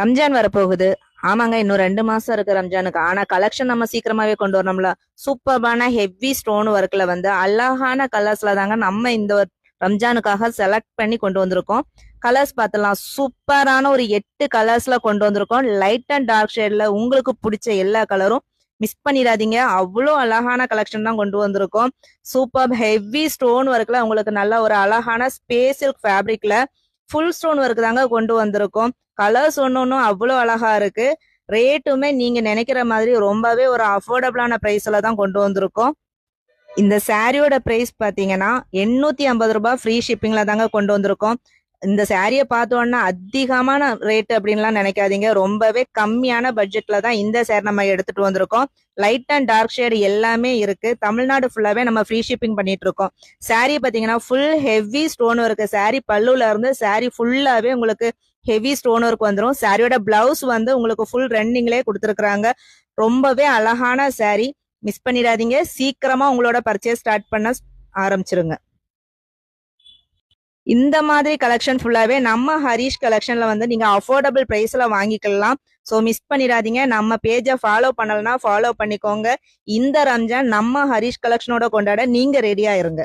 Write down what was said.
ரம்ஜான் வரப்போகுது. ஆமாங்க, இன்னும் 2 மாசம் இருக்கு ரம்ஜானுக்கு. ஆனா கலெக்ஷன் நம்ம சீக்கிரமாவே கொண்டு வரணும்ல. சூப்பர்பான ஹெவி ஸ்டோன் ஒர்க்ல வந்து அழகான கலர்ஸ்ல தாங்க நம்ம இந்த ரம்ஜானுக்காக செலக்ட் பண்ணி கொண்டு வந்திருக்கோம். கலர்ஸ் பார்த்தலாம். சூப்பரான ஒரு 8 கலர்ஸ்ல கொண்டு வந்திருக்கோம். லைட் அண்ட் டார்க் ஷேட்ல உங்களுக்கு பிடிச்ச எல்லா கலரும் மிஸ் பண்ணிடாதீங்க. அவ்வளோ அழகான கலெக்ஷன் தான் கொண்டு வந்திருக்கோம். சூப்பர் ஹெவி ஸ்டோன் ஒர்க்ல உங்களுக்கு நல்ல ஒரு அழகான ஸ்பேஸ் சில்க் ஃபேப்ரிக்ல ஃபுல் ஸ்டோன் ஒர்க் தாங்க கொண்டு வந்திருக்கோம். கலர்ஸ் ஒன்னும் அவ்வளோ அழகா இருக்கு. ரேட்டுமே நீங்க நினைக்கிற மாதிரி ரொம்பவே ஒரு அஃபோர்டபுளான பிரைஸ்ல தான் கொண்டு வந்திருக்கோம். இந்த சாரியோட பிரைஸ் பாத்தீங்கன்னா 850 ரூபாய் ஃப்ரீ ஷிப்பிங்ல தாங்க கொண்டு வந்திருக்கோம். இந்த சாரியை பார்த்தோன்னா அதிகமான ரேட் அப்படின்லாம் நினைக்காதீங்க. ரொம்பவே கம்மியான பட்ஜெட்ல தான் இந்த சாரி நம்ம எடுத்துட்டு வந்திருக்கோம். லைட் அண்ட் டார்க் ஷேட் எல்லாமே இருக்கு. தமிழ்நாடு ஃபுல்லாவே நம்ம ஃப்ரீ ஷிப்பிங் பண்ணிட்டு இருக்கோம். சாரி பாத்தீங்கன்னா ஃபுல் ஹெவி ஸ்டோன் இருக்கு. சாரி பல்லுல இருந்து சாரி ஃபுல்லாவே உங்களுக்கு ஹெவி ஸ்டோன் ஒர்க் வந்துடும். சாரியோட பிளவுஸ் வந்து உங்களுக்கு ஃபுல் ரன்னிங்லேயே கொடுத்துருக்காங்க. ரொம்பவே அழகான சாரி. மிஸ் பண்ணிடாதீங்க. சீக்கிரமா உங்களோட பர்ச்சேஸ் ஸ்டார்ட் பண்ண ஆரம்பிச்சிருங்க. இந்த மாதிரி கலெக்ஷன் ஃபுல்லாவே நம்ம ஹரிஷ் கலெக்ஷன்ல வந்து நீங்க அஃபோர்டபுள் பிரைஸ்ல வாங்கிக்கலாம். ஸோ மிஸ் பண்ணிடாதீங்க. நம்ம பேஜை ஃபாலோ பண்ணலன்னா ஃபாலோ பண்ணிக்கோங்க. இந்த ரம்ஜான் நம்ம ஹரிஷ் கலெக்ஷனோட கொண்டாட நீங்க ரெடியா இருங்க.